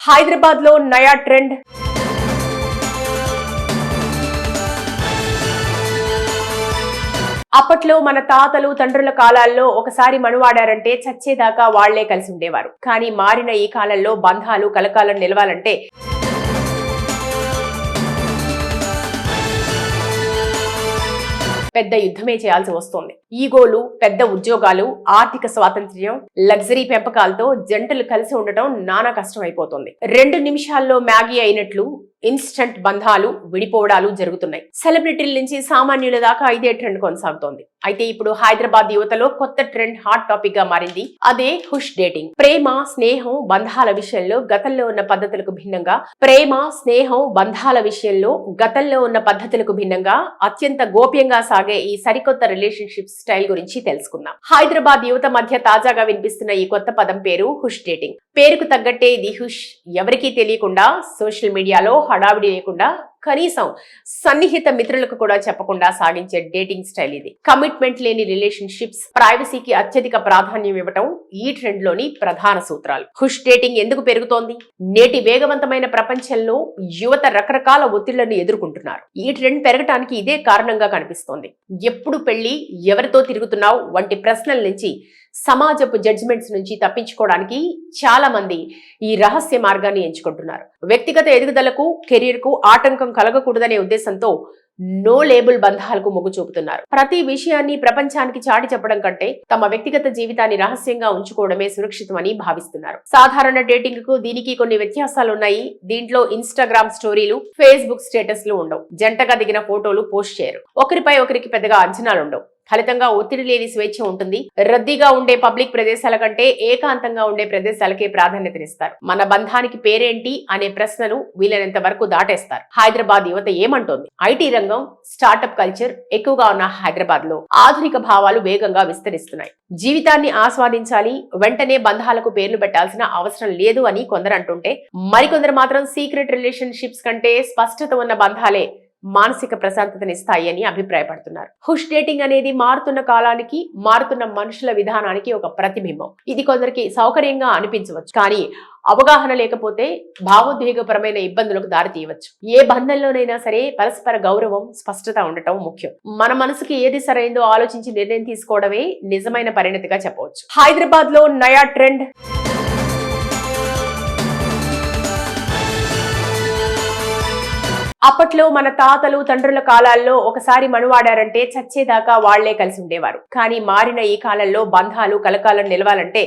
హైదరాబాద్ లో నయా ట్రెండ్. అప్పట్లో మన తాతలు తండ్రుల కాలాల్లో ఒకసారి మనువాడారంటే చచ్చేదాకా వాళ్లే కలిసి ఉండేవారు. కానీ మారిన ఈ కాలంలో బంధాలు కలకాలం నిలవాలంటే పెద్ద యుద్ధమే చేయాల్సి వస్తోంది. ఈగోలు, పెద్ద ఉద్యోగాలు, ఆర్థిక స్వాతంత్ర్యం, లగ్జరీ పెంపకాలతో జంటలు కలిసి ఉండటం నానా కష్టం అయిపోతుంది. 2 నిమిషాల్లో మ్యాగీ అయినట్లు ఇన్స్టంట్ బంధాలు విడిపోవడాలు జరుగుతున్నాయి. సెలబ్రిటీల నుంచి సామాన్యుల దాకా ఇదే ట్రెండ్ కొనసాగుతోంది. అయితే ఇప్పుడు హైదరాబాద్ యువతలో కొత్త ట్రెండ్ హాట్ టాపిక్ గా మారింది. అదే హుష్ డేటింగ్. ప్రేమ, స్నేహం, బంధాల విషయంలో గతంలో ఉన్న పద్ధతులకు భిన్నంగా అత్యంత గోప్యంగా సాగే ఈ సరికొత్త రిలేషన్షిప్ స్టైల్ గురించి తెలుసుకుందాం. హైదరాబాద్ యువత మధ్య తాజాగా వినిపిస్తున్న ఈ కొత్త పదం పేరు హుష్ డేటింగ్. పేరుకు తగ్గట్టే ఇది హుష్. ఎవరికీ తెలియకుండా, సోషల్ మీడియాలో హడావిడి లేకుండా, కనీసం సన్నిహిత మిత్రులకు కూడా చెప్పకుండా సాగించే డేటింగ్ స్టైల్ ఇది. కమిట్మెంట్ లేని రిలేషన్షిప్స్, ప్రైవసీకి అత్యధిక ప్రాధాన్యం ఇవ్వటం ఈ ట్రెండ్ లోని ప్రధాన సూత్రాలు. హుష్ డేటింగ్ ఎందుకు పెరుగుతోంది? నేటి వేగవంతమైన ప్రపంచంలో యువత రకరకాల ఒత్తిళ్లను ఎదుర్కొంటున్నారు. ఈ ట్రెండ్ పెరగటానికి ఇదే కారణంగా కనిపిస్తోంది. ఎప్పుడు పెళ్లి, ఎవరితో తిరుగుతున్నావు వంటి ప్రశ్నల నుంచి, సమాజపు జడ్జిమెంట్స్ నుంచి తప్పించుకోవడానికి చాలా మంది ఈ రహస్య మార్గాన్ని ఎంచుకుంటున్నారు. వ్యక్తిగత ఎదుగుదలకు, కెరీర్ కు ఆటంకం కలగకూడదనే ఉద్దేశంతో నో లేబుల్ బంధాలకు మొగ్గు చూపుతున్నారు. ప్రతి విషయాన్ని ప్రపంచానికి చాటి చెప్పడం కంటే తమ వ్యక్తిగత జీవితాన్ని రహస్యంగా ఉంచుకోవడమే సురక్షితమని భావిస్తున్నారు. సాధారణ డేటింగ్ కు దీనికి కొన్ని వ్యత్యాసాలున్నాయి. దీంట్లో ఇన్స్టాగ్రామ్ స్టోరీలు, ఫేస్బుక్ స్టేటస్లు ఉండవు. జంటగా దిగిన ఫోటోలు పోస్ట్ చేయరు. ఒకరిపై ఒకరికి పెద్దగా అంచనాలుండవు. ఫలితంగా ఒత్తిడి లేని స్వేచ్ఛ ఉంటుంది. రద్దీగా ఉండే పబ్లిక్ ప్రదేశాల కంటే ఏకాంతంగా ఉండే ప్రదేశాలకే ప్రాధాన్యతనిస్తారు. మన బంధానికి పేరేంటి అనే ప్రశ్నలు వీలైనంత వరకు దాటేస్తారు. హైదరాబాద్ యువత ఏమంటోంది? ఐటీ రంగం, స్టార్టప్ కల్చర్ ఎక్కువగా ఉన్న హైదరాబాద్ లో ఆధునిక భావాలు వేగంగా విస్తరిస్తున్నాయి. జీవితాన్ని ఆస్వాదించాలి, వెంటనే బంధాలకు పేర్లు పెట్టాల్సిన అవసరం లేదు అని కొందరు అంటుంటే, మరికొందరు మాత్రం సీక్రెట్ రిలేషన్షిప్స్ కంటే స్పష్టత ఉన్న బంధాలే మానసిక ప్రశాంతతనిస్తాయి అని అభిప్రాయపడుతున్నారు. హుష్ డేటింగ్ అనేది మారుతున్న కాలానికి, మారుతున్న మనుషుల విధానానికి ఒక ప్రతిబింబం. ఇది కొందరికి సౌకర్యంగా అనిపించవచ్చు, కానీ అవగాహన లేకపోతే భావోద్వేగపరమైన ఇబ్బందులకు దారితీయవచ్చు. ఏ బంధంలోనైనా సరే పరస్పర గౌరవం, స్పష్టత ఉండటం ముఖ్యం. మన మనసుకి ఏది సరైందో ఆలోచించి నిర్ణయం తీసుకోవడమే నిజమైన పరిణతిగా చెప్పవచ్చు. హైదరాబాద్ లో నయా ట్రెండ్. అప్పట్లో మన తాతలు తండ్రుల కాలాల్లో ఒకసారి మనువాడారంటే చచ్చేదాకా వాళ్లే కలిసి ఉండేవారు. కానీ మారిన ఈ కాలంలో బంధాలు కలకాలం నిలవాలంటే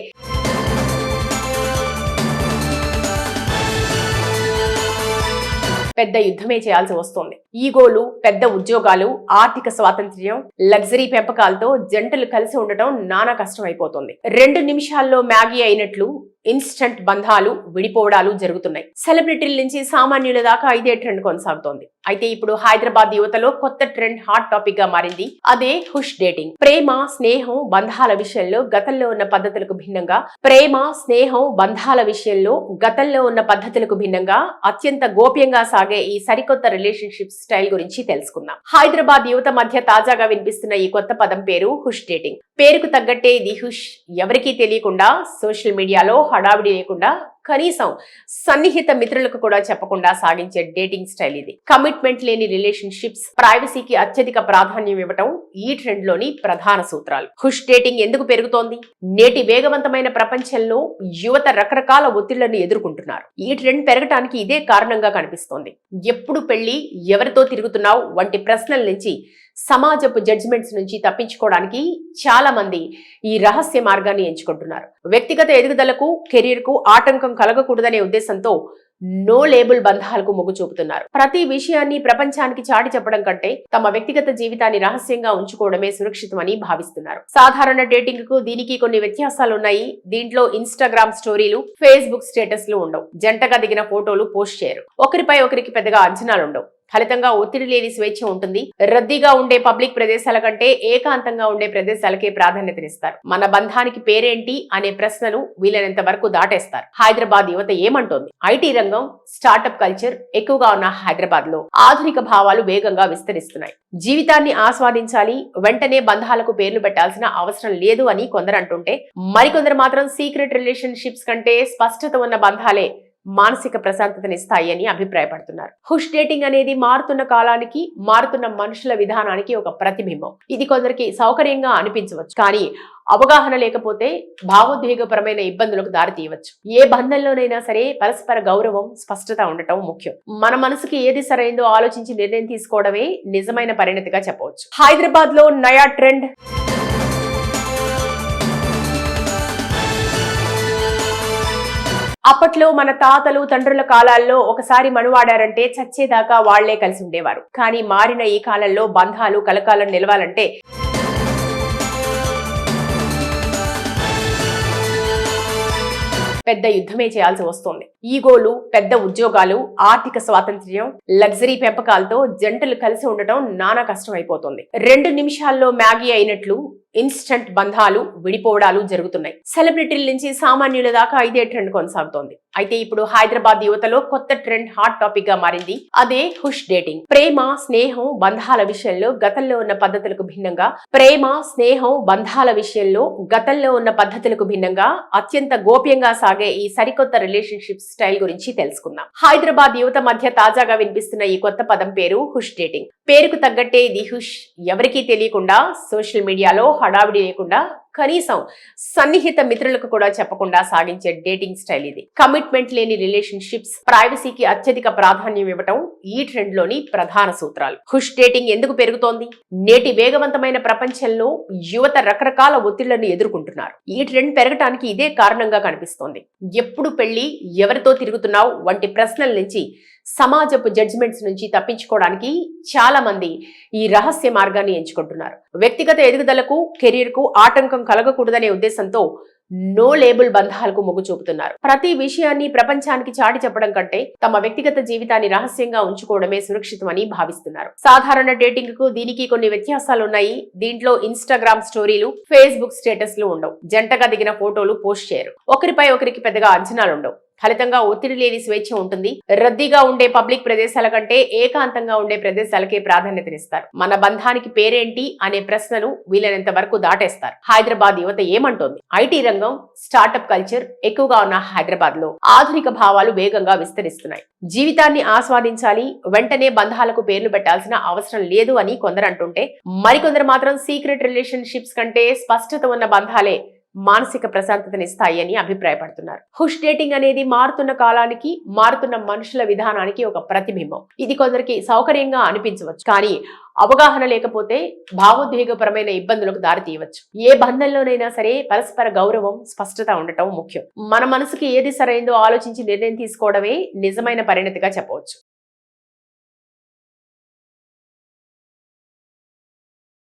పెద్ద యుద్ధమే చేయాల్సి వస్తోంది. ఈగోలు, పెద్ద ఉద్యోగాలు, ఆర్థిక స్వాతంత్ర్యం, లగ్జరీ పెంపకాలతో జంటలు కలిసి ఉండటం నానా కష్టం అయిపోతుంది. 2 నిమిషాల్లో మ్యాగీ అయినట్లు ఇన్స్టంట్ బంధాలు విడిపోవడాలు జరుగుతున్నాయి. సెలబ్రిటీల నుంచి సామాన్యుల దాకా ఇదే ట్రెండ్ కొనసాగుతోంది. అయితే ఇప్పుడు హైదరాబాద్ యువతలో కొత్త ట్రెండ్ హాట్ టాపిక్ గా మారింది. అదే హుష్ డేటింగ్. ప్రేమ, స్నేహం, బంధాల విషయంలో గతంలో ఉన్న పద్ధతులకు భిన్నంగా అత్యంత గోప్యంగా సాగే ఈ సరికొత్త రిలేషన్షిప్ స్టైల్ గురించి తెలుసుకుందాం. హైదరాబాద్ యువత మధ్య తాజాగా వినిపిస్తున్న ఈ కొత్త పదం పేరు హుష్ డేటింగ్. పేరుకు తగ్గట్టే ఇది హుష్. ఎవరికీ తెలియకుండా, సోషల్ మీడియాలో హడావిడి లేకుండా, కనీసం సన్నిహిత మిత్రులకు కూడా చెప్పకుండా సాగించే డేటింగ్ స్టైల్ ఇది. కమిట్మెంట్ లేని రిలేషన్షిప్స్, ప్రైవసీకి అత్యధిక ప్రాధాన్యం ఇవ్వటం ఈ ట్రెండ్ లోని ప్రధాన సూత్రాలు. హుష్ డేటింగ్ ఎందుకు పెరుగుతోంది? నేటి వేగవంతమైన ప్రపంచంలో యువత రకరకాల ఒత్తిళ్లను ఎదుర్కొంటున్నారు. ఈ ట్రెండ్ పెరగటానికి ఇదే కారణంగా కనిపిస్తోంది. ఎప్పుడు పెళ్లి, ఎవరితో తిరుగుతున్నావు వంటి ప్రశ్నల నుంచి, సమాజపు జడ్జిమెంట్స్ నుంచి తప్పించుకోవడానికి చాలా మంది ఈ రహస్య మార్గాన్ని ఎంచుకుంటున్నారు. వ్యక్తిగత ఎదుగుదలకు, కెరీర్ కు ఆటంకం కలగకూడదనే ఉద్దేశంతో నో లేబుల్ బంధాలకు మొగ్గు చూపుతున్నారు. ప్రతి విషయాన్ని ప్రపంచానికి చాటి చెప్పడం కంటే తమ వ్యక్తిగత జీవితాన్ని రహస్యంగా ఉంచుకోవడమే సురక్షితమని భావిస్తున్నారు. సాధారణ డేటింగ్ కు దీనికి కొన్ని వ్యత్యాసాలున్నాయి. దీంట్లో ఇన్స్టాగ్రామ్ స్టోరీలు, ఫేస్బుక్ స్టేటస్లు ఉండవు. జంటగా దిగిన ఫోటోలు పోస్ట్ చేయరు. ఒకరిపై ఒకరికి పెద్దగా అంచనాలుండవు. ఫలితంగా ఒత్తిడి లేని స్వేచ్ఛ ఉంటుంది. రద్దీగా ఉండే పబ్లిక్ ప్రదేశాల కంటే ఏకాంతంగా ఉండే ప్రదేశాలకే ప్రాధాన్యతనిస్తారు. మన బంధానికి పేరేంటి అనే ప్రశ్నలు వీలైనంత వరకు దాటేస్తారు. హైదరాబాద్ యువత ఏమంటోంది? ఐటీ రంగం, స్టార్టప్ కల్చర్ ఎక్కువగా ఉన్న హైదరాబాద్ లో ఆధునిక భావాలు వేగంగా విస్తరిస్తున్నాయి. జీవితాన్ని ఆస్వాదించాలి, వెంటనే బంధాలకు పేర్లు పెట్టాల్సిన అవసరం లేదు అని కొందరు అంటుంటే, మరికొందరు మాత్రం సీక్రెట్ రిలేషన్షిప్స్ కంటే స్పష్టత ఉన్న బంధాలే మానసిక ప్రశాంతతనిస్తాయి అని అభిప్రాయపడుతున్నారు. హుష్ డేటింగ్ అనేది మారుతున్న కాలానికి, మారుతున్న మనుషుల విధానానికి ఒక ప్రతిబింబం. ఇది కొందరికి సౌకర్యంగా అనిపించవచ్చు, కానీ అవగాహన లేకపోతే భావోద్వేగపరమైన ఇబ్బందులకు దారితీయవచ్చు. ఏ బంధంలోనైనా సరే పరస్పర గౌరవం, స్పష్టత ఉండటం ముఖ్యం. మన మనసుకి ఏది సరైందో ఆలోచించి నిర్ణయం తీసుకోవడమే నిజమైన పరిణతిగా చెప్పవచ్చు. హైదరాబాద్ లో నయా ట్రెండ్. అప్పట్లో మన తాతలు, తండ్రుల కాలాల్లో ఒకసారి మనువాడారంటే చచ్చేదాకా వాళ్లే కలిసి ఉండేవారు. కానీ మారిన ఈ కాలంలో బంధాలు కలకాలం నిలవాలంటే పెద్ద యుద్ధమే చేయాల్సి వస్తోంది. ఈగోలు, పెద్ద ఉద్యోగాలు, ఆర్థిక స్వాతంత్ర్యం, లగ్జరీ పెంపకాలతో జంటలు కలిసి ఉండటం నానా కష్టం అయిపోతుంది. 2 నిమిషాల్లో మ్యాగీ అయినట్లు ఇన్స్టంట్ బంధాలు విడిపోవడాలు జరుగుతున్నాయి. సెలబ్రిటీల నుంచి సామాన్యుల దాకా ఇదే ట్రెండ్ కొనసాగుతోంది. అయితే ఇప్పుడు హైదరాబాద్ యువతలో కొత్త ట్రెండ్ హాట్ టాపిక్ గా మారింది. అదే హుష్ డేటింగ్. ప్రేమ, స్నేహం, బంధాల విషయంలో గతంలో ఉన్న పద్ధతులకు భిన్నంగా అత్యంత గోప్యంగా సాగే ఈ సరికొత్త రిలేషన్షిప్ స్టైల్ గురించి తెలుసుకుందాం. హైదరాబాద్ యువత మధ్య తాజాగా వినిపిస్తున్న ఈ కొత్త పదం పేరు హుష్ డేటింగ్. పేరుకు తగ్గట్టే ఇది హుష్. ఎవరికీ తెలియకుండా, సోషల్ మీడియాలో హడావిడి లేకుండా, కనీసం సన్నిహిత మిత్రులకు కూడా చెప్పకుండా సాగించే డేటింగ్ స్టైల్ ఇది. కమిట్మెంట్ లేని రిలేషన్షిప్స్, ప్రైవసీకి అత్యధిక ప్రాధాన్యం ఇవ్వటం ఈ ట్రెండ్ లోని ప్రధాన సూత్రాలు. హుష్ డేటింగ్ ఎందుకు పెరుగుతోంది? నేటి వేగవంతమైన ప్రపంచంలో యువత రకరకాల ఒత్తిళ్లను ఎదుర్కొంటున్నారు. ఈ ట్రెండ్ పెరగటానికి ఇదే కారణంగా కనిపిస్తోంది. ఎప్పుడు పెళ్లి, ఎవరితో తిరుగుతున్నావు వంటి ప్రశ్నల నుంచి, సమాజపు జడ్జిమెంట్స్ నుంచి తప్పించుకోవడానికి చాలా మంది ఈ రహస్య మార్గాన్ని ఎంచుకుంటున్నారు. వ్యక్తిగత ఎదుగుదలకు, కెరీర్ కు ఆటంకం కలగకూడదనే ఉద్దేశంతో నో లేబుల్ బంధాలకు మొగ్గు చూపుతున్నారు. ప్రతి విషయాన్ని ప్రపంచానికి చాటి చెప్పడం కంటే తమ వ్యక్తిగత జీవితాన్ని రహస్యంగా ఉంచుకోవడమే సురక్షితమని భావిస్తున్నారు. సాధారణ డేటింగ్ కు దీనికి కొన్ని వ్యత్యాసాలున్నాయి. దీంట్లో ఇన్స్టాగ్రామ్ స్టోరీలు, ఫేస్బుక్ స్టేటస్లు ఉండవు. జంటగా దిగిన ఫోటోలు పోస్ట్ చేయరు. ఒకరిపై ఒకరికి పెద్దగా అంచనాలుండవు. ఫలితంగా ఒత్తిడి లేని స్వేచ్ఛ ఉంటుంది. రద్దీగా ఉండే పబ్లిక్ ప్రదేశాల కంటే ఏకాంతంగా ఉండే ప్రదేశాలకే ప్రాధాన్యతనిస్తారు. మన బంధానికి పేరేంటి అనే ప్రశ్నను వీలైనంత వరకు దాటేస్తారు. హైదరాబాద్ యువత ఏమంటోంది? ఐటీ రంగం, స్టార్టప్ కల్చర్ ఎక్కువగా ఉన్న హైదరాబాద్ లో ఆధునిక భావాలు వేగంగా విస్తరిస్తున్నాయి. జీవితాన్ని ఆస్వాదించాలి, వెంటనే బంధాలకు పేర్లు పెట్టాల్సిన అవసరం లేదు అని కొందరు అంటుంటే, మరికొందరు మాత్రం సీక్రెట్ రిలేషన్షిప్స్ కంటే స్పష్టత ఉన్న బంధాలే మానసిక ప్రశాంతతనిస్తాయి అని అభిప్రాయపడుతున్నారు. హుష్ డేటింగ్ అనేది మారుతున్న కాలానికి, మారుతున్న మనుషుల విధానానికి ఒక ప్రతిబింబం. ఇది కొందరికి సౌకర్యంగా అనిపించవచ్చు, కానీ అవగాహన లేకపోతే భావోద్వేగపరమైన ఇబ్బందులకు దారితీయవచ్చు. ఏ బంధంలోనైనా సరే పరస్పర గౌరవం, స్పష్టత ఉండటం ముఖ్యం. మన మనసుకి ఏది సరైందో ఆలోచించి నిర్ణయం తీసుకోవడమే నిజమైన పరిణతిగా చెప్పవచ్చు.